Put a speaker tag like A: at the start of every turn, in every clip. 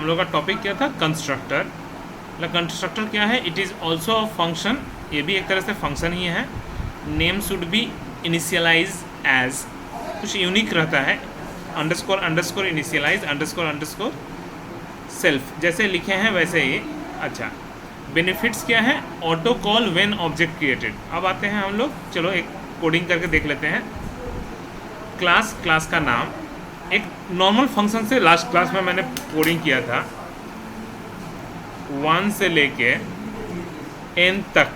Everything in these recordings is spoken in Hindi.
A: हम लोग का टॉपिक क्या था, कंस्ट्रक्टर। मतलब कंस्ट्रक्टर क्या है, it is also a function, ये भी एक तरह से फंक्शन ही है। Name should be initialise as, कुछ यूनिक रहता है, underscore underscore initialise underscore self, जैसे लिखे हैं वैसे ही। अच्छा, बेनिफिट्स क्या है, auto call when object created. अब आते हैं हम लोग, चलो एक कोडिंग करके देख लेते हैं। क्लास का नाम एक नॉर्मल फंक्शन से, लास्ट क्लास में मैंने कोडिंग किया था, 1 से लेके n तक,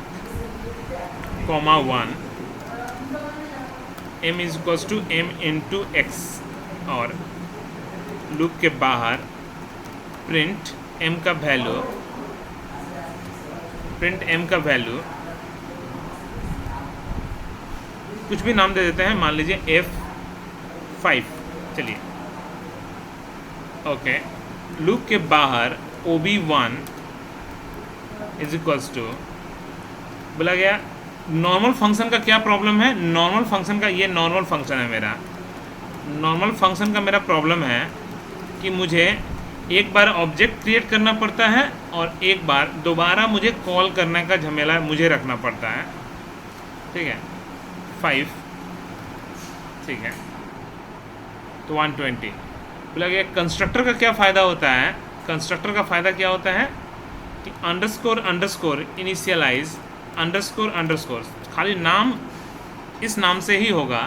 A: comma 1, m is equals to m into x, और लूप के बाहर प्रिंट m का वैल्यू, कुछ भी नाम दे देते हैं, मान लीजिए F5, चलिए ओके। लूप के बाहर OB1 इज इक्वल्स टू, बोला गया नॉर्मल फंक्शन का क्या प्रॉब्लम है, नॉर्मल फंक्शन का, ये नॉर्मल फंक्शन है मेरा, नॉर्मल फंक्शन का मेरा प्रॉब्लम है कि मुझे एक बार ऑब्जेक्ट क्रिएट करना पड़ता है और एक बार दोबारा मुझे कॉल करने का झमेला मुझे रखना पड़ता है, ठीक है। 5, ठीक है, तो 120। बोला गया कंस्ट्रक्टर का क्या फ़ायदा होता है, कंस्ट्रक्टर का फ़ायदा क्या होता है कि अंडरस्कोर इनिशियलाइज अंडरस्कोर, खाली नाम इस नाम से ही होगा।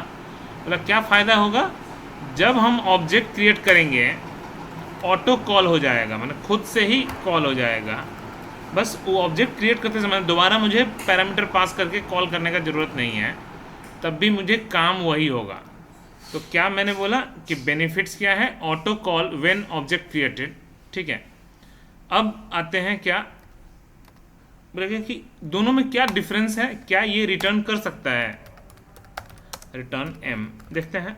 A: मतलब क्या फ़ायदा होगा, जब हम ऑब्जेक्ट क्रिएट करेंगे ऑटो कॉल हो जाएगा, मतलब खुद से ही कॉल हो जाएगा। बस वो ऑब्जेक्ट क्रिएट करते समय दोबारा मुझे पैरामीटर पास करके कॉल करने का ज़रूरत नहीं है, तब भी मुझे काम वही होगा। तो क्या मैंने बोला कि बेनिफिट्स क्या है, auto call when object created, ठीक है। अब आते हैं क्या, बोलेंगे कि दोनों में क्या डिफरेंस है, क्या ये रिटर्न कर सकता है, रिटर्न m, देखते हैं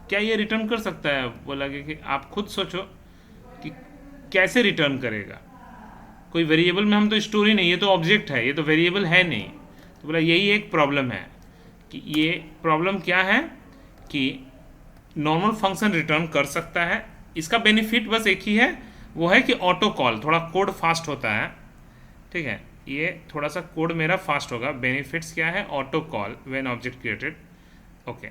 A: क्या ये रिटर्न कर सकता है। बोला गया कि आप खुद सोचो कि कैसे रिटर्न करेगा, कोई वेरिएबल में हम तो स्टोर ही नहीं, ये तो ऑब्जेक्ट है, ये तो वेरिएबल है नहीं। तो बोला यही एक प्रॉब्लम है कि ये प्रॉब्लम क्या है कि नॉर्मल फंक्शन रिटर्न कर सकता है, इसका बेनिफिट बस एक ही है, वो है कि ऑटो कॉल, थोड़ा कोड फास्ट होता है, ठीक है, ये थोड़ा सा कोड मेरा फास्ट होगा। बेनिफिट्स क्या है, auto call when object created, okay.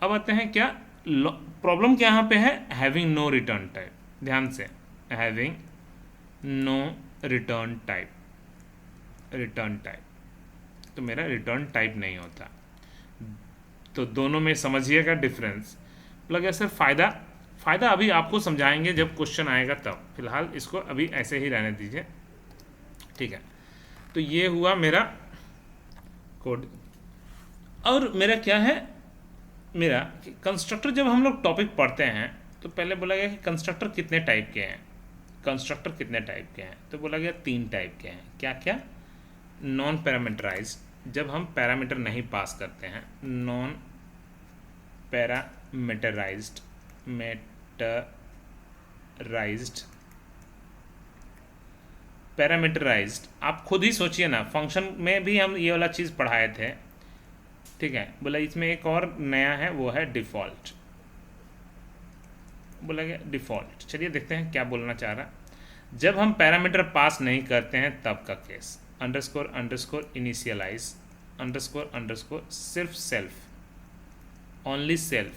A: अब आते हैं क्या, प्रॉब्लम क्या यहाँ पे है, हैविंग नो रिटर्न टाइप, ध्यान से, हैविंग नो रिटर्न टाइप, तो मेरा रिटर्न टाइप नहीं होता। तो दोनों में समझिएगा डिफरेंस। लगे सर फ़ायदा अभी आपको समझाएंगे जब क्वेश्चन आएगा तब, फिलहाल इसको अभी ऐसे ही रहने दीजिए, ठीक है। तो ये हुआ मेरा कोड। और मेरा क्या है, मेरा कंस्ट्रक्टर, जब हम लोग टॉपिक पढ़ते हैं तो पहले बोला गया कि कंस्ट्रक्टर कितने टाइप के हैं, तो बोला गया 3 टाइप के हैं। क्या क्या, नॉन पैरामीटराइज्ड, जब हम पैरामीटर नहीं पास करते हैं, नॉन पैरामीटराइज्ड, पैरामीटराइज्ड आप खुद ही सोचिए ना, फंक्शन में भी हम ये वाला चीज़ पढ़ाए थे, ठीक है। बोला इसमें एक और नया है, वो है डिफ़ॉल्ट, बोला गया डिफ़ॉल्ट। चलिए देखते हैं क्या बोलना चाह रहा, जब हम पैरामीटर पास नहीं करते हैं तब का केस, अंडरस्कोर इनिशियलाइज अंडरस्कोर सिर्फ ओनली सेल्फ।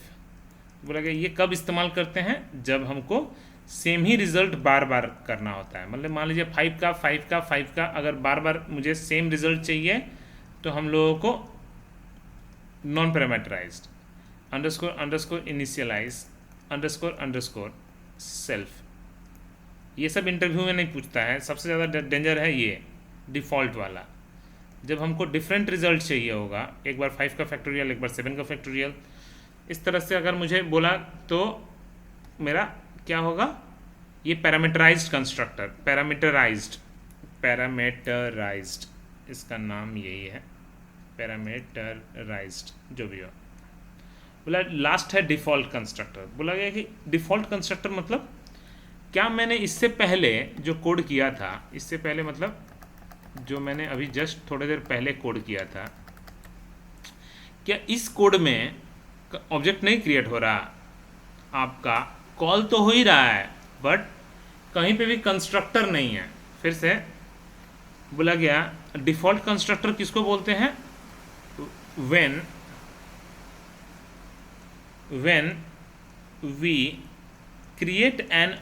A: बोला गया ये कब इस्तेमाल करते हैं, जब हमको सेम ही रिजल्ट बार बार करना होता है। मतलब मान लीजिए 5 का अगर बार बार मुझे सेम रिजल्ट चाहिए तो हम लोगों को non parameterised underscore initialise underscore self, ये सब इंटरव्यू में नहीं पूछता है। सबसे ज़्यादा डेंजर है ये डिफ़ॉल्ट वाला, जब हमको डिफरेंट रिजल्ट चाहिए होगा, एक बार 5 का फैक्टोरियल, एक बार 7 का फैक्टोरियल, इस तरह से अगर मुझे बोला तो मेरा क्या होगा, ये पैरामीटराइज्ड कंस्ट्रक्टर, पैरामीटराइज्ड, इसका नाम यही है, पैरामीटराइज्ड, जो भी हो। बोला लास्ट है डिफ़ॉल्ट कंस्ट्रक्टर। बोला गया कि डिफ़ॉल्ट कंस्ट्रक्टर मतलब क्या, मैंने इससे पहले जो कोड किया था, इससे पहले मतलब जो मैंने अभी जस्ट थोड़ी देर पहले कोड किया था, क्या इस कोड में ऑब्जेक्ट नहीं क्रिएट हो रहा, आपका कॉल तो हो ही रहा है बट कहीं पे भी कंस्ट्रक्टर नहीं है। फिर से बोला गया डिफ़ॉल्ट कंस्ट्रक्टर किसको बोलते हैं? When we create an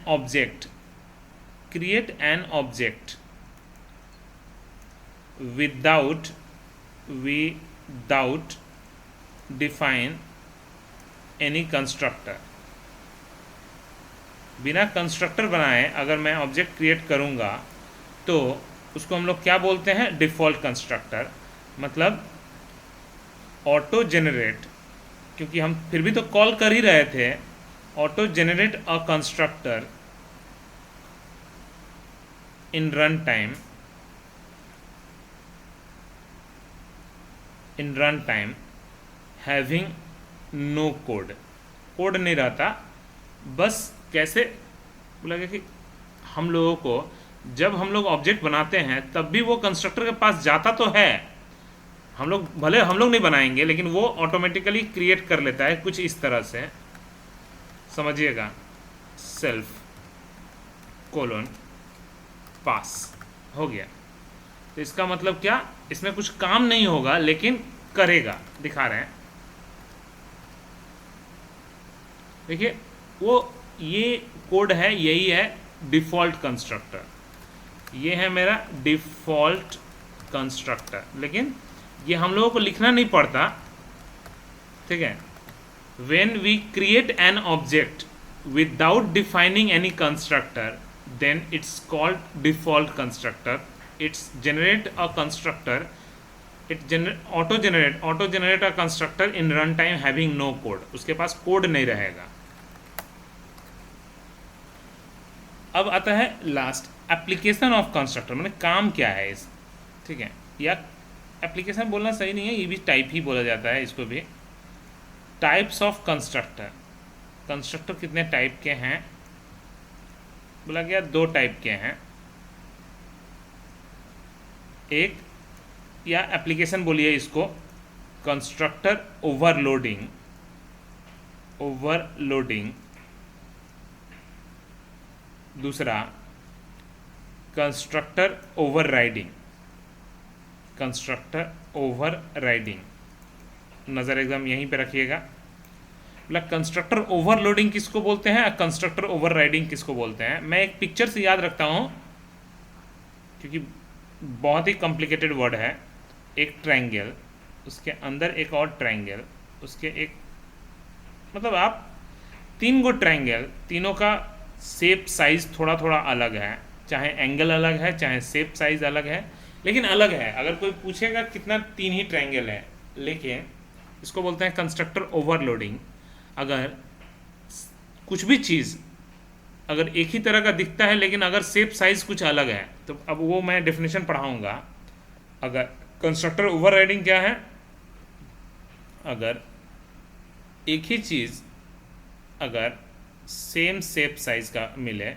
A: object without define any constructor। बिना कंस्ट्रक्टर बनाए अगर मैं ऑब्जेक्ट क्रिएट करूँगा तो उसको हम लोग क्या बोलते हैं? Default constructor. मतलब ऑटो जेनरेट, क्योंकि हम फिर भी तो कॉल कर ही रहे थे, auto generate a constructor in run time having no code नहीं रहता। बस कैसे बोला गया कि हम लोगों को जब हम लोग ऑब्जेक्ट बनाते हैं तब भी वो कंस्ट्रक्टर के पास जाता तो है, हम लोग भले हम लोग नहीं बनाएंगे लेकिन वो ऑटोमेटिकली क्रिएट कर लेता है कुछ इस तरह से, समझिएगा। सेल्फ कोलोन पास हो गया। तो इसका मतलब क्या? इसमें कुछ काम नहीं होगा लेकिन करेगा, दिखा रहे हैं। देखिए वो ये कोड है, यही है डिफ़ॉल्ट कंस्ट्रक्टर। ये है मेरा डिफ़ॉल्ट कंस्ट्रक्टर, लेकिन ये हम लोगों को लिखना नहीं पड़ता, ठीक है। When we create an object without defining any constructor then it's called default constructor। It's generate a constructor, auto generate a constructor in runtime having no code। उसके पास कोड नहीं रहेगा। अब आता है लास्ट, एप्लीकेशन ऑफ कंस्ट्रक्टर, मैंने काम क्या है इस, ठीक है। या एप्लीकेशन बोलना सही नहीं है, ये भी टाइप ही बोला जाता है इसको भी। टाइप्स ऑफ कंस्ट्रक्टर, कंस्ट्रक्टर कितने टाइप के हैं? बोला गया 2 टाइप के हैं। एक या एप्लीकेशन बोलिए इसको, कंस्ट्रक्टर ओवरलोडिंग। दूसरा कंस्ट्रक्टर ओवरराइडिंग। नज़र एकदम यहीं पे रखिएगा। मतलब कंस्ट्रक्टर ओवरलोडिंग किसको बोलते हैं, कंस्ट्रक्टर ओवरराइडिंग किसको बोलते हैं? मैं एक पिक्चर से याद रखता हूँ क्योंकि बहुत ही कॉम्प्लिकेटेड वर्ड है। एक ट्रायंगल, उसके अंदर एक और ट्रायंगल, उसके एक, मतलब आप 3 गो ट्रायंगल, तीनों का शेप साइज थोड़ा थोड़ा अलग है, चाहे एंगल अलग है चाहे शेप साइज अलग है, लेकिन अलग है। अगर कोई पूछेगा कितना, 3 ही ट्रायंगल है, लेकिन इसको बोलते हैं कंस्ट्रक्टर ओवरलोडिंग। अगर कुछ भी चीज़ अगर एक ही तरह का दिखता है लेकिन अगर शेप साइज कुछ अलग है, तो अब वो मैं डेफिनेशन पढ़ाऊंगा। अगर कंस्ट्रक्टर ओवरराइडिंग क्या है? अगर एक ही चीज़ अगर सेम शेप साइज का मिले,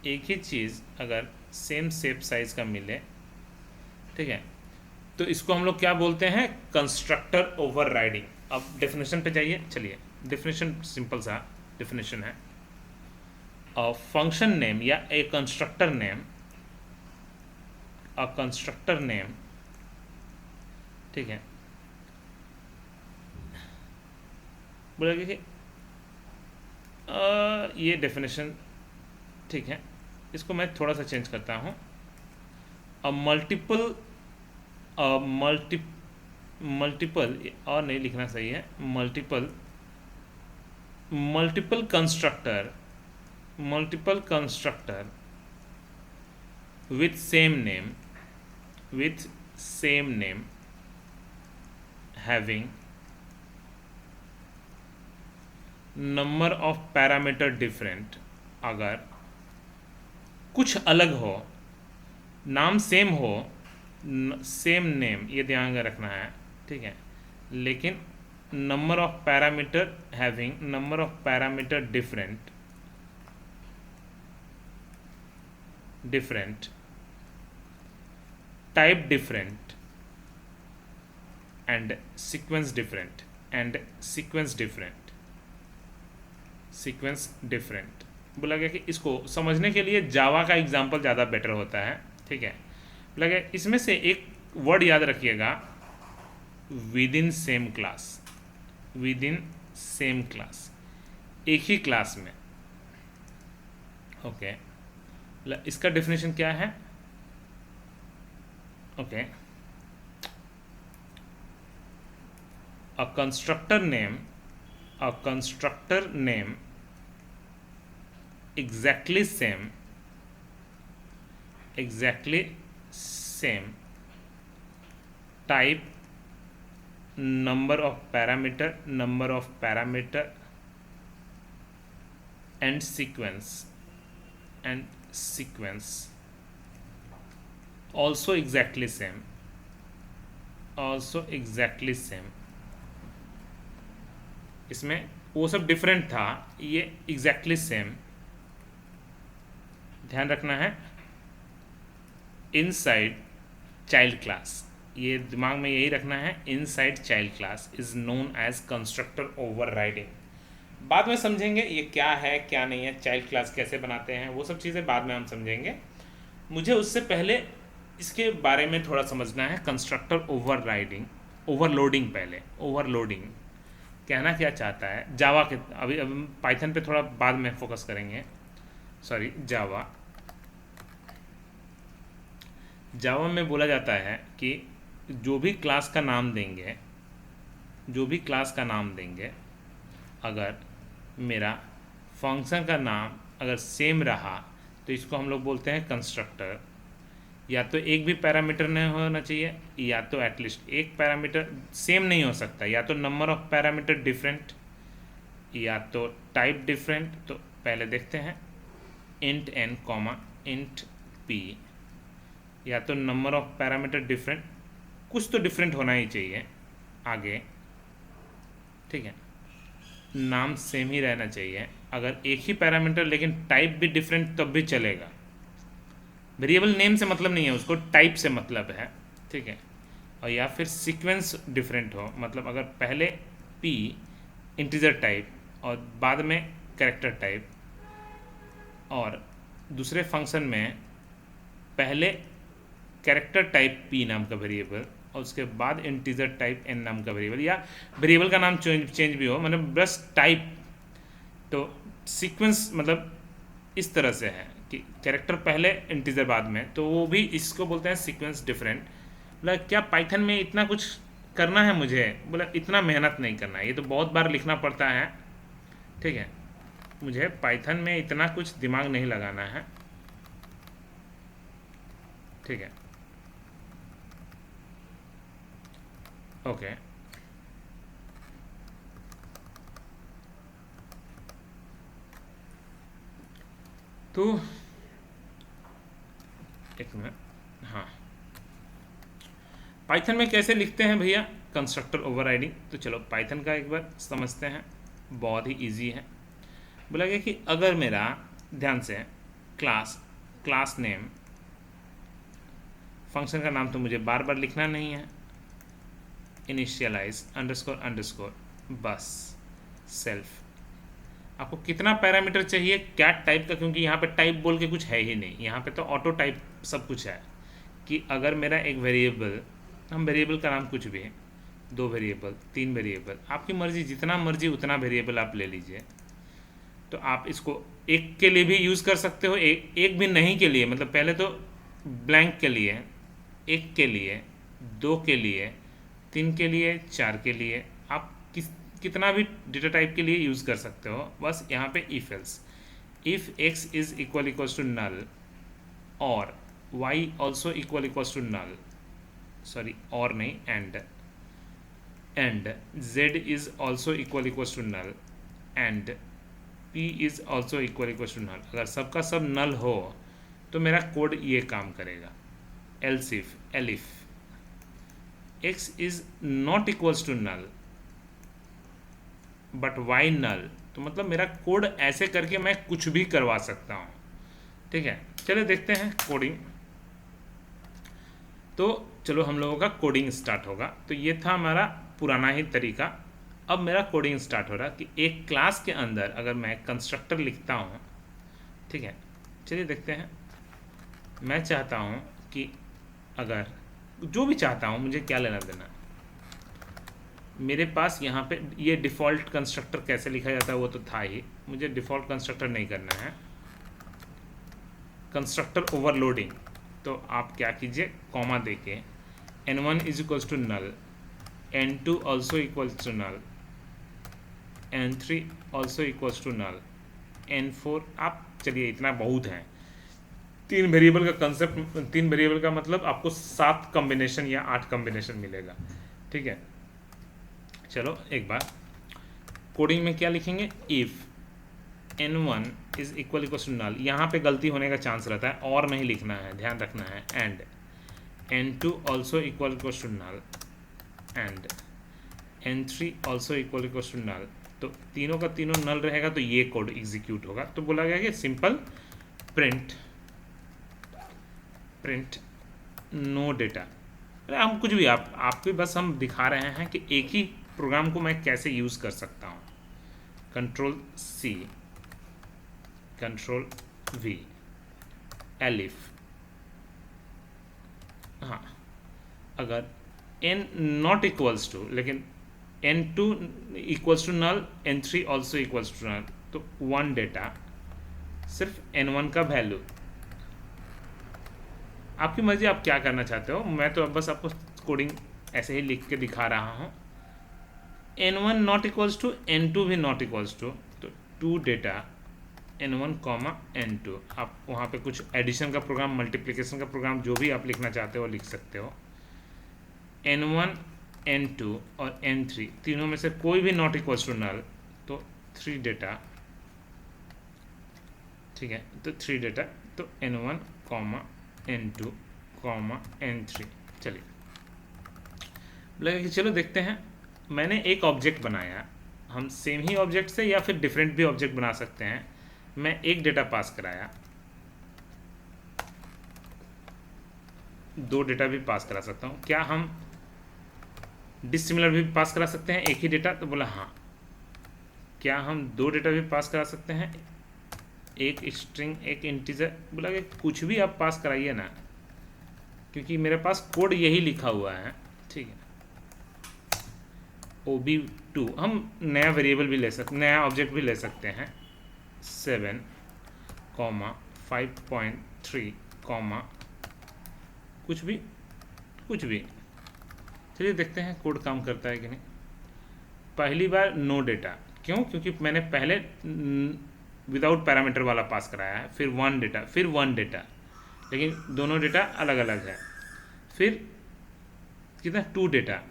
A: एक ही चीज़ अगर सेम शेप साइज का मिले, ठीक है, तो इसको हम लोग क्या बोलते हैं? Constructor overriding. अब डेफिनेशन पे जाइए, चलिए डेफिनेशन सिंपल सा डेफिनेशन है। अ फंक्शन नेम या ए कंस्ट्रक्टर नेम, ठीक है, बोलेगा कि ये डेफिनेशन ठीक है, इसको मैं थोड़ा सा चेंज करता हूँ। अ मल्टीपल और नहीं लिखना सही है, multiple constructor with same name having number of parameter different। अगर कुछ अलग हो, नाम सेम हो, सेम नेम, ये ध्यान में रखना है, ठीक है, लेकिन number of parameter having number of parameter different type different and sequence different sequence different. बोला गया कि इसको समझने के लिए जावा का एग्जाम्पल ज़्यादा बेटर होता है, ठीक है। बोला गया इसमें से एक वर्ड याद रखिएगा, with in same class, with in same class, एक ही क्लास में, ओके। इसका डेफिनेशन क्या है, okay, a constructor name exactly same type, number of parameter and sequence also exactly same, इसमें वो सब डिफरेंट था, ये एग्जैक्टली सेम। ध्यान रखना है, इनसाइड चाइल्ड क्लास, ये दिमाग में यही रखना है, inside child class is known as constructor overriding. बाद में समझेंगे ये क्या है क्या नहीं है, चाइल्ड क्लास कैसे बनाते हैं, वो सब चीज़ें बाद में हम समझेंगे। मुझे उससे पहले इसके बारे में थोड़ा समझना है, कंस्ट्रक्टर ओवरराइडिंग, ओवरलोडिंग। पहले ओवरलोडिंग कहना क्या चाहता है जावा के, अभी पाइथन पे थोड़ा बाद में फोकस करेंगे, सॉरी जावा में बोला जाता है कि जो भी क्लास का नाम देंगे, अगर मेरा फंक्शन का नाम अगर सेम रहा तो इसको हम लोग बोलते हैं कंस्ट्रक्टर। या तो एक भी पैरामीटर नहीं होना चाहिए, या तो एटलीस्ट एक पैरामीटर सेम नहीं हो सकता, या तो नंबर ऑफ पैरामीटर डिफरेंट, या तो टाइप डिफरेंट। तो पहले देखते हैं int n comma int p, या तो नंबर ऑफ पैरामीटर डिफरेंट, कुछ तो डिफरेंट होना ही चाहिए आगे, ठीक है। नाम सेम ही रहना चाहिए, अगर एक ही पैरामीटर लेकिन टाइप भी डिफरेंट तब भी चलेगा। वेरिएबल नेम से मतलब नहीं है, उसको टाइप से मतलब है, ठीक है। और या फिर सीक्वेंस डिफरेंट हो, मतलब अगर पहले p इंटीजर टाइप और बाद में कैरेक्टर टाइप, और दूसरे फंक्शन में पहले कैरेक्टर टाइप p नाम का वेरिएबल और उसके बाद इंटीजर टाइप n नाम का वेरिएबल, या वेरिएबल का नाम चेंज भी हो, मतलब बस टाइप। तो सीक्वेंस मतलब इस तरह से है कि कैरेक्टर पहले इंटीजर बाद में, तो वो भी इसको बोलते हैं सीक्वेंस डिफरेंट। बोला क्या पाइथन में इतना कुछ करना है मुझे, बोला इतना मेहनत नहीं करना है, ये तो बहुत बार लिखना पड़ता है, ठीक है। मुझे पाइथन में इतना कुछ दिमाग नहीं लगाना है, ठीक है, ओके। तो एक मिनट, हाँ, पाइथन में कैसे लिखते हैं भैया कंस्ट्रक्टर ओवरराइडिंग। तो चलो पाइथन का एक बार समझते हैं, बहुत ही इजी है। बोला गया कि अगर मेरा, ध्यान से, क्लास नेम, फंक्शन का नाम तो मुझे बार बार लिखना नहीं है, इनिशियलाइज अंडरस्कोर बस सेल्फ। आपको कितना पैरामीटर चाहिए कैट टाइप का, क्योंकि यहाँ पे टाइप बोल के कुछ है ही नहीं, यहाँ पे तो ऑटो टाइप सब कुछ है। कि अगर मेरा एक वेरिएबल, हम वेरिएबल का नाम कुछ भी है, 2 वेरिएबल 3 वेरिएबल, आपकी मर्जी, जितना मर्जी उतना वेरिएबल आप ले लीजिए। तो आप इसको एक के लिए भी यूज़ कर सकते हो, एक भी नहीं के लिए, मतलब पहले तो ब्लैंक के लिए, एक के लिए, 2 के लिए, 3 के लिए, 4 के लिए, आप कितना भी डेटा टाइप के लिए यूज़ कर सकते हो। बस यहाँ पे if else, if x is equal to null और y also equal to null, sorry और नहीं, and z is also equal to null and p is also equal to null. अगर सबका सब नल हो तो मेरा कोड ये काम करेगा। Else if x is not equals to null but y null, तो मतलब मेरा कोड ऐसे करके मैं कुछ भी करवा सकता हूँ, ठीक है। चलो देखते हैं कोडिंग। तो चलो हम लोगों का कोडिंग स्टार्ट होगा। तो ये था हमारा पुराना ही तरीका, अब मेरा कोडिंग स्टार्ट हो रहा कि एक क्लास के अंदर अगर मैं कंस्ट्रक्टर लिखता हूँ, ठीक है, चलिए देखते हैं। मैं चाहता हूँ कि अगर जो भी चाहता हूँ, मुझे क्या लेना देना, मेरे पास यहाँ पे ये डिफ़ॉल्ट कंस्ट्रक्टर कैसे लिखा जाता है वो तो था ही, मुझे डिफ़ॉल्ट कंस्ट्रक्टर नहीं करना है, कंस्ट्रक्टर ओवरलोडिंग। तो आप क्या कीजिए, कॉमा देके n1 is equals to null, n2 also equals to null, n3 also equals to null, n4, आप चलिए इतना बहुत है। 3 वेरिएबल का कंसेप्ट, 3 वेरिएबल का मतलब आपको 7 कॉम्बिनेशन या 8 कॉम्बिनेशन मिलेगा, ठीक है। चलो एक बार कोडिंग में क्या लिखेंगे, if n1 is equal equal to null, यहाँ पे गलती होने का चांस रहता है, और नहीं लिखना है, ध्यान रखना है, and n2 also equal equal to null, and n3 also equal equal to null. तो तीनों का तीनों नल रहेगा तो ये कोड एग्जीक्यूट होगा। तो बोला गया कि सिंपल प्रिंट नो डेटा। अरे हम कुछ भी, आपको बस हम दिखा रहे हैं कि एक ही प्रोग्राम को मैं कैसे यूज़ कर सकता हूँ। Control C, control V, elif, हाँ, अगर n नॉट इक्वल्स टू, लेकिन n2 equals to null, n3 also equals to null, तो 1 डेटा, सिर्फ n1 का वैल्यू। आपकी मर्जी, आप क्या करना चाहते हो, मैं तो अब बस आपको कोडिंग ऐसे ही लिख के दिखा रहा हूँ। n1 not equals to, n2 भी नॉट इक्वल्स टू, तो 2 डेटा n1 कॉमा n2। आप वहाँ पे कुछ एडिशन का प्रोग्राम, मल्टीप्लिकेशन का प्रोग्राम, जो भी आप लिखना चाहते हो लिख सकते हो। n1 n2 और n3 तीनों में से कोई भी नॉट इक्वल्स टू नल, तो 3 डेटा, ठीक है, तो 3 डेटा, तो n1 comma n2 comma n3। चलिए लगे कि चलो देखते हैं। मैंने एक ऑब्जेक्ट बनाया, हम सेम ही ऑब्जेक्ट से या फिर डिफरेंट भी ऑब्जेक्ट बना सकते हैं। मैं एक डेटा पास कराया, 2 डेटा भी पास करा सकता हूँ। क्या हम डिसिमिलर भी पास करा सकते हैं एक ही डेटा? तो बोला हाँ। क्या हम 2 डेटा भी पास करा सकते हैं, एक स्ट्रिंग एक इंटीजर? बोला कि कुछ भी आप पास कराइए ना, क्योंकि मेरे पास कोड यही लिखा हुआ है, ठीक है। OB2 हम नया वेरिएबल भी ले सकते, नया ऑब्जेक्ट भी ले सकते हैं। 7, 5.3, कुछ भी। चलिए देखते हैं कोड काम करता है कि नहीं। पहली बार नो डेटा, क्यों? क्योंकि मैंने पहले विदाउट पैरामीटर वाला पास कराया है, फिर 1 डेटा, फिर 1 डेटा, लेकिन दोनों डेटा अलग अलग है। फिर कितना, 2 डेटा,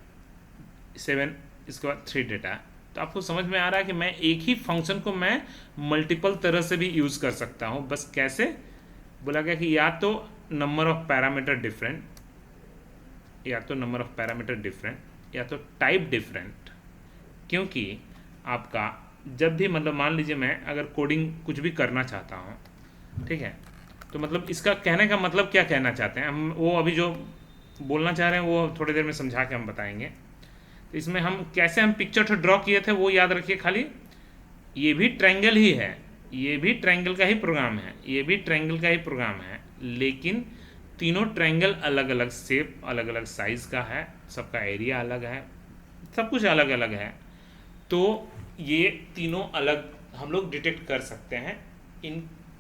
A: 7, इसके बाद 3 डेटा। तो आपको समझ में आ रहा है कि मैं एक ही फंक्शन को मैं मल्टीपल तरह से भी यूज़ कर सकता हूँ। बस कैसे? बोला गया कि या तो नंबर ऑफ पैरामीटर डिफरेंट, या तो नंबर ऑफ पैरामीटर डिफरेंट, या तो टाइप डिफरेंट। क्योंकि आपका जब भी, मतलब मान लीजिए मैं अगर कोडिंग कुछ भी करना चाहता हूँ, ठीक है, तो मतलब इसका कहने का मतलब क्या कहना चाहते हैं हम, वो अभी जो बोलना चाह रहे हैं वो थोड़ी देर में समझा के हम बताएंगे। तो इसमें हम कैसे हम पिक्चर तो ड्रॉ किए थे वो याद रखिए खाली। ये भी ट्रायंगल ही है, ये भी ट्रायंगल का ही प्रोग्राम है, ये भी ट्रायंगल का ही प्रोग्राम है, लेकिन तीनों ट्रायंगल अलग अलग शेप, अलग अलग साइज़ का है, सबका एरिया अलग है, सब कुछ अलग अलग है। तो ये तीनों अलग हम लोग डिटेक्ट कर सकते हैं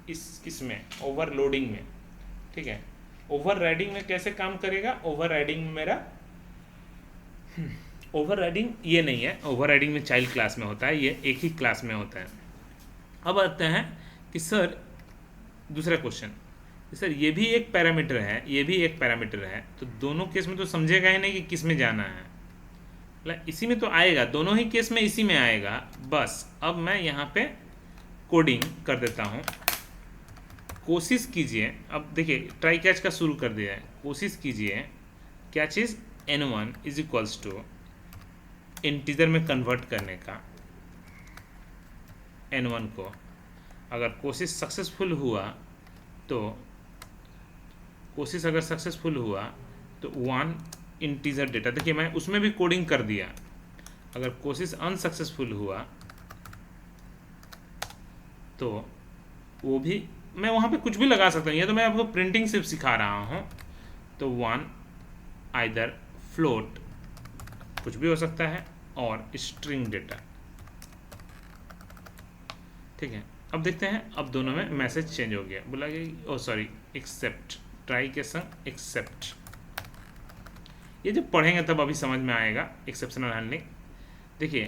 A: इसमें ओवरलोडिंग में, ठीक है। ओवरराइडिंग में कैसे काम करेगा? ओवरराइडिंग में मेरा ओवरराइडिंग ये नहीं है, ओवरराइडिंग में चाइल्ड क्लास में होता है, ये एक ही क्लास में होता है। अब आते हैं कि सर दूसरा क्वेश्चन, सर ये भी एक पैरामीटर है, ये भी एक पैरामीटर है, तो दोनों केस में तो समझेगा ही नहीं कि किस में जाना है, इसी में तो आएगा, दोनों ही केस में इसी में आएगा। बस अब मैं यहाँ पे कोडिंग कर देता हूँ। कोशिश कीजिए, अब देखिए ट्राई कैच का शुरू कर दिया है। कोशिश कीजिए क्या चीज़, n1 is equals to integer में कन्वर्ट करने का। n1 को अगर कोशिश सक्सेसफुल हुआ तो, कोशिश अगर सक्सेसफुल हुआ तो 1 इंटीजर डेटा, देखिए मैं उसमें भी कोडिंग कर दिया। अगर कोशिश अनसक्सेसफुल हुआ तो वो भी मैं वहाँ पे कुछ भी लगा सकता हूँ, ये तो मैं आपको प्रिंटिंग सिर्फ सिखा रहा हूँ। तो 1 आइदर फ्लोट कुछ भी हो सकता है और स्ट्रिंग डेटा, ठीक है। अब देखते हैं, अब दोनों में मैसेज चेंज हो गया, बोला गया ओ सॉरी एक्सेप्ट, ट्राई के संग एक्सेप्ट। ये जब पढ़ेंगे तब अभी समझ में आएगा एक्सेप्शनल हैंडलिंग। देखिए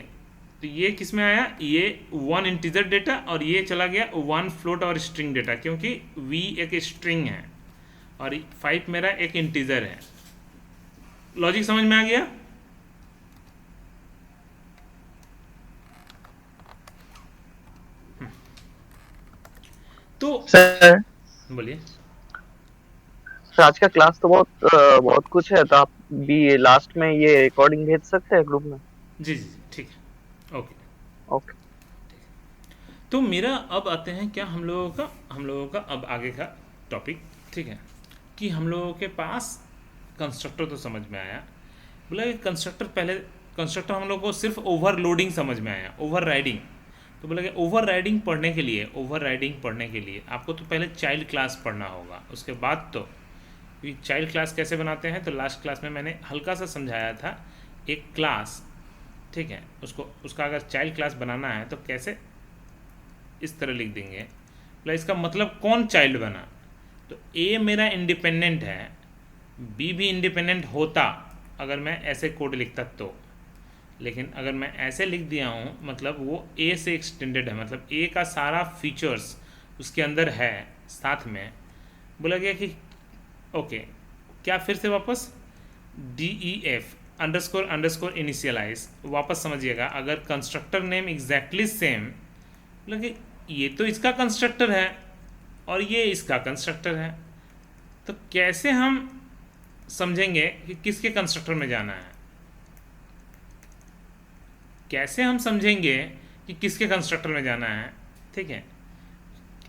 A: तो ये किस में आया, ये 1 इंटीजर डेटा और ये चला गया 1 फ्लोट और स्ट्रिंग डेटा, क्योंकि v एक स्ट्रिंग है और 5 मेरा एक इंटीजर है। लॉजिक समझ में आ गया? तो
B: सर
A: बोलिए।
B: आज का क्लास तो बहुत कुछ है, तो आप भी लास्ट में ये रिकॉर्डिंग भेज सकते हैं ग्रुप में?
A: जी जी जी ठीक है, ओके।
B: ओके।
A: तो मेरा अब आते हैं क्या, हम लोगों का अब आगे का टॉपिक, ठीक है, कि हम लोगों के पास कंस्ट्रक्टर तो समझ में आया। बोला कि कंस्ट्रक्टर, पहले कंस्ट्रक्टर हम लोग को सिर्फ ओवरलोडिंग समझ में आया, ओवर राइडिंग। तो बोला कि ओवर राइडिंग पढ़ने के लिए आपको तो पहले चाइल्ड क्लास पढ़ना होगा, उसके बाद तो चाइल्ड क्लास कैसे बनाते हैं तो लास्ट क्लास में मैंने हल्का सा समझाया था। एक क्लास, ठीक है, उसका अगर चाइल्ड क्लास बनाना है तो कैसे इस तरह लिख देंगे, बोला इसका मतलब कौन चाइल्ड बना। तो ए मेरा इंडिपेंडेंट है, बी भी इंडिपेंडेंट होता अगर मैं ऐसे कोड लिखता तो, लेकिन अगर मैं ऐसे लिख दिया हूँ मतलब वो ए से एक्सटेंडेड है, मतलब ए का सारा फीचर्स उसके अंदर है साथ में। बोला गया कि ओके, क्या फिर से वापस DEF अंडरस्कोर इनिशियलाइज वापस समझिएगा। अगर कंस्ट्रक्टर नेम एग्जैक्टली सेम, मतलब ये तो इसका कंस्ट्रक्टर है और ये इसका कंस्ट्रक्टर है, तो कैसे हम समझेंगे कि किसके कंस्ट्रक्टर में जाना है, कैसे हम समझेंगे कि किसके कंस्ट्रक्टर में जाना है, ठीक है।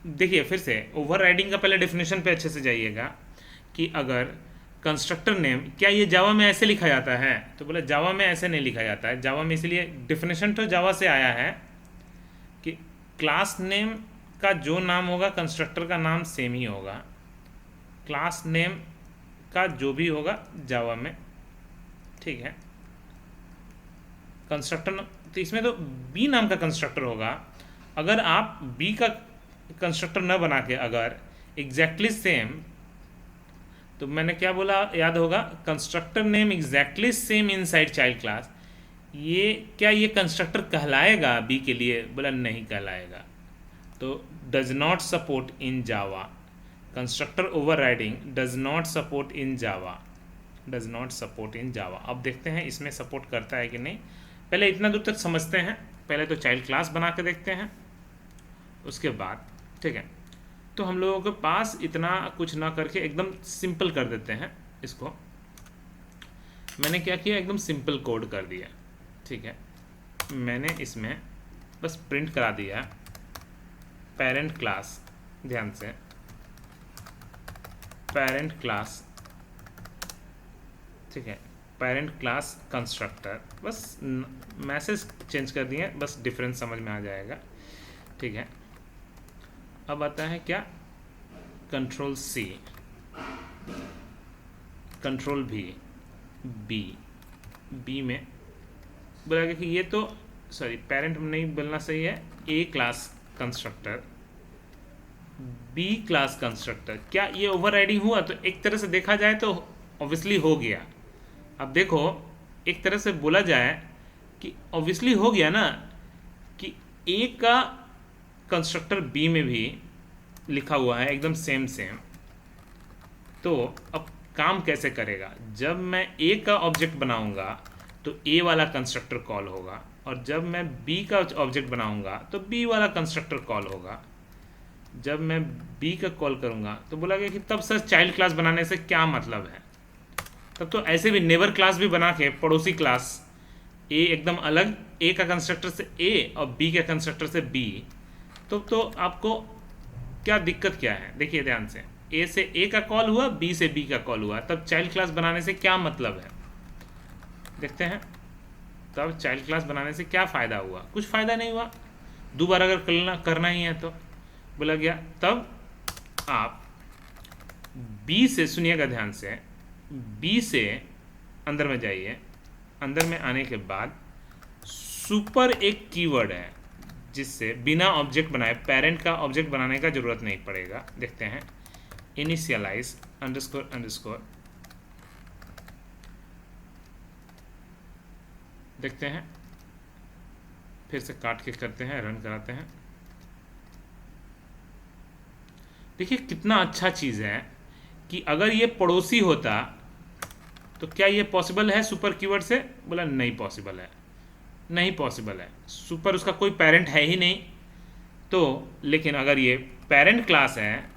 A: देखिए फिर से ओवरराइडिंग का पहले डेफिनेशन पे अच्छे से जाइएगा कि अगर कंस्ट्रक्टर नेम, क्या ये जावा में ऐसे लिखा जाता है, तो बोला जावा में ऐसे नहीं लिखा जाता है। जावा में इसलिए डेफिनेशन तो जावा से आया है कि क्लास नेम का जो नाम होगा कंस्ट्रक्टर का नाम सेम ही होगा, क्लास नेम का जो भी होगा जावा में, ठीक है। कंस्ट्रक्टर तो इसमें तो बी नाम का कंस्ट्रक्टर होगा। अगर आप बी का कंस्ट्रक्टर न बना के अगर एग्जैक्टली सेम, तो मैंने क्या बोला याद होगा, constructor name exactly same inside child class, ये क्या ये कंस्ट्रक्टर कहलाएगा बी के लिए? बोला नहीं कहलाएगा। तो does not support in Java, constructor overriding does not support in Java, does not support in Java. अब देखते हैं इसमें सपोर्ट करता है कि नहीं, पहले इतना दूर तक समझते हैं, पहले तो चाइल्ड क्लास बना के देखते हैं उसके बाद, ठीक है। तो हम लोगों के पास इतना कुछ ना करके एकदम सिंपल कर देते हैं इसको। मैंने क्या किया, एकदम सिंपल कोड कर दिया, ठीक है। मैंने इसमें बस प्रिंट करा दिया पेरेंट क्लास, ध्यान से पेरेंट क्लास, ठीक है, पेरेंट क्लास कंस्ट्रक्टर, बस मैसेज चेंज कर दिए, बस डिफरेंस समझ में आ जाएगा, ठीक है। अब आता है क्या, control C, control V, B में बोला गया कि ये तो सॉरी पेरेंट नहीं बोलना सही है, A class constructor B class constructor. क्या ये ओवरराइडिंग हुआ? तो एक तरह से देखा जाए तो ऑब्वियसली हो गया। अब देखो एक तरह से बोला जाए कि ऑब्वियसली हो गया ना कि ए का कंस्ट्रक्टर बी में भी लिखा हुआ है एकदम सेम। तो अब काम कैसे करेगा, जब मैं ए का ऑब्जेक्ट बनाऊंगा तो ए वाला कंस्ट्रक्टर कॉल होगा, और जब मैं बी का ऑब्जेक्ट बनाऊंगा तो बी वाला कंस्ट्रक्टर कॉल होगा। जब मैं बी का कॉल करूंगा तो बोला गया कि तब सर चाइल्ड क्लास बनाने से क्या मतलब है, तब तो ऐसे भी नेबर क्लास भी बना के पड़ोसी क्लास ए एकदम अलग, ए का कंस्ट्रक्टर से ए और बी के कंस्ट्रक्टर से बी, तो आपको क्या दिक्कत क्या है? देखिए ध्यान से, ए से ए का कॉल हुआ, बी से बी का कॉल हुआ, तब चाइल्ड क्लास बनाने से क्या मतलब है देखते हैं। तब चाइल्ड क्लास बनाने से क्या फ़ायदा हुआ? कुछ फ़ायदा नहीं हुआ। दोबारा अगर करना ही है तो बोला गया तब आप बी से, सुनिएगा ध्यान से, बी से अंदर में जाइए। अंदर में आने के बाद सुपर एक कीवर्ड है जिससे बिना ऑब्जेक्ट बनाए पेरेंट का ऑब्जेक्ट बनाने का ज़रूरत नहीं पड़ेगा। देखते हैं, इनिशियलाइज अंडरस्कोर अंडरस्कोर, देखते हैं, फिर से काट के करते हैं, रन कराते हैं। देखिए कितना अच्छा चीज़ है कि अगर ये पड़ोसी होता तो क्या ये पॉसिबल है सुपर कीवर्ड से? बोला नहीं पॉसिबल है, नहीं पॉसिबल है, सुपर उसका कोई पेरेंट है ही नहीं। तो लेकिन अगर ये पेरेंट क्लास है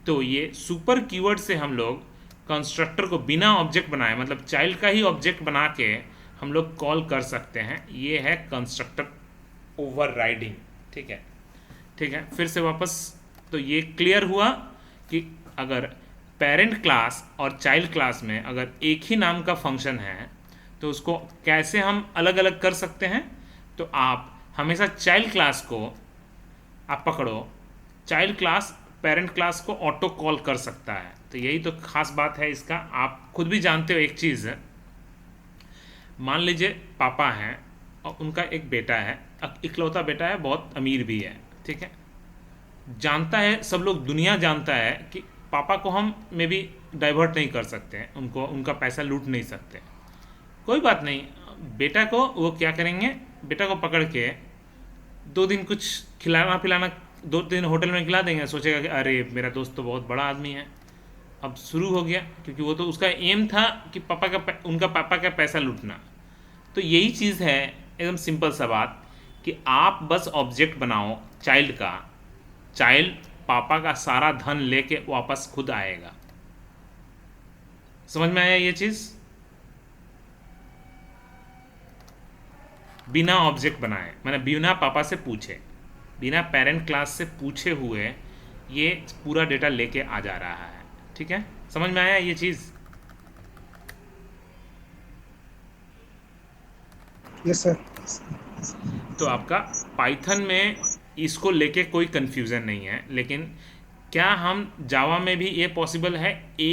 A: तो ये सुपर कीवर्ड से हम लोग कंस्ट्रक्टर को बिना ऑब्जेक्ट बनाए, मतलब चाइल्ड का ही ऑब्जेक्ट बना के हम लोग कॉल कर सकते हैं। ये है कंस्ट्रक्टर ओवरराइडिंग। ठीक है, ठीक है, फिर से वापस। तो ये क्लियर हुआ कि अगर पेरेंट क्लास और चाइल्ड क्लास में अगर एक ही नाम का फंक्शन है तो उसको कैसे हम अलग अलग कर सकते हैं। तो आप हमेशा चाइल्ड क्लास को आप पकड़ो, चाइल्ड क्लास पेरेंट क्लास को ऑटो कॉल कर सकता है। तो यही तो खास बात है इसका। आप खुद भी जानते हो एक चीज़ है, मान लीजिए पापा हैं और उनका एक बेटा है, इकलौता बेटा है, बहुत अमीर भी है। ठीक है, जानता है सब लोग, दुनिया जानता है कि पापा को हम मे भी डाइवर्ट नहीं कर सकते हैं, उनको उनका पैसा लूट नहीं सकते। कोई बात नहीं, बेटा को वो क्या करेंगे, बेटा को पकड़ के 2 दिन कुछ खिलाना पिलाना, 2 दिन होटल में खिला देंगे। सोचेगा कि अरे मेरा दोस्त तो बहुत बड़ा आदमी है। अब शुरू हो गया, क्योंकि वो तो उसका एम था कि उनका पापा का पैसा लूटना। तो यही चीज़ है, एकदम सिंपल सा बात कि आप बस ऑब्जेक्ट बनाओ चाइल्ड का, चाइल्ड पापा का सारा धन लेके वापस खुद आएगा। समझ में आया ये चीज़? बिना ऑब्जेक्ट बनाए, मैंने बिना पापा से पूछे, बिना पेरेंट क्लास से पूछे हुए ये पूरा डेटा लेके आ जा रहा है। ठीक है, समझ में आया ये चीज़?
C: Yes sir.
A: तो आपका पाइथन में इसको लेके कोई कन्फ्यूज़न नहीं है। लेकिन क्या हम जावा में भी ये पॉसिबल है ए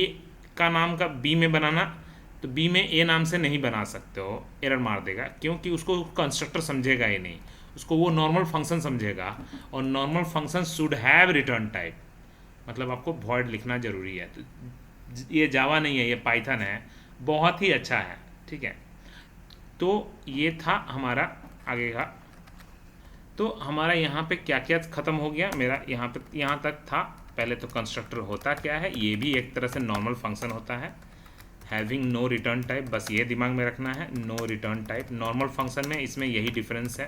A: का नाम का बी में बनाना? तो बी में ए नाम से नहीं बना सकते हो, एरर मार देगा, क्योंकि उसको कंस्ट्रक्टर समझेगा ही नहीं, उसको वो नॉर्मल फंक्शन समझेगा। और normal function should have return type, मतलब आपको वॉइड लिखना ज़रूरी है। तो ये जावा नहीं है, ये पाइथन है, बहुत ही अच्छा है। ठीक है, तो ये था हमारा आगे का। तो हमारा यहाँ पे क्या क्या ख़त्म हो गया मेरा, यहाँ तक था। पहले तो कंस्ट्रक्टर होता क्या है, ये भी एक तरह से नॉर्मल फंक्शन होता है, हैविंग नो रिटर्न टाइप, बस ये दिमाग में रखना है, no return type normal function में, इसमें यही डिफरेंस है।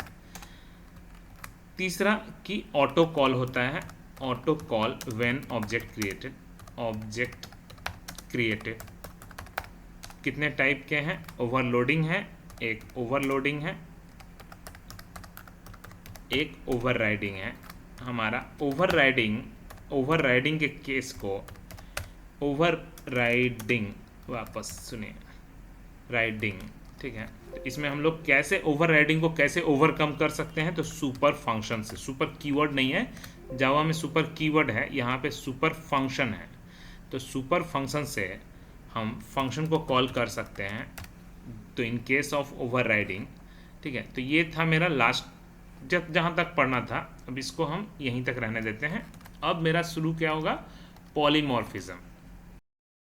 A: तीसरा कि ऑटो कॉल होता है, auto call when object created, object created कितने टाइप के हैं, ओवरलोडिंग है, एक ओवरलोडिंग है, एक ओवरराइडिंग है। हमारा ओवरराइडिंग के केस को ओवरराइडिंग, वापस सुनिए, राइडिंग। ठीक है, तो इसमें हम लोग कैसे ओवरराइडिंग को कैसे ओवरकम कर सकते हैं? तो सुपर फंक्शन से, सुपर कीवर्ड नहीं है जावा में, सुपर कीवर्ड है, यहाँ पे सुपर फंक्शन है। तो सुपर फंक्शन से हम फंक्शन को कॉल कर सकते हैं, तो इन केस ऑफ ओवरराइडिंग। ठीक है, तो ये था मेरा लास्ट, जहाँ तक पढ़ना था। अब इसको हम यहीं तक रहने देते हैं। अब मेरा शुरू क्या होगा, पॉलीमॉर्फिज्म।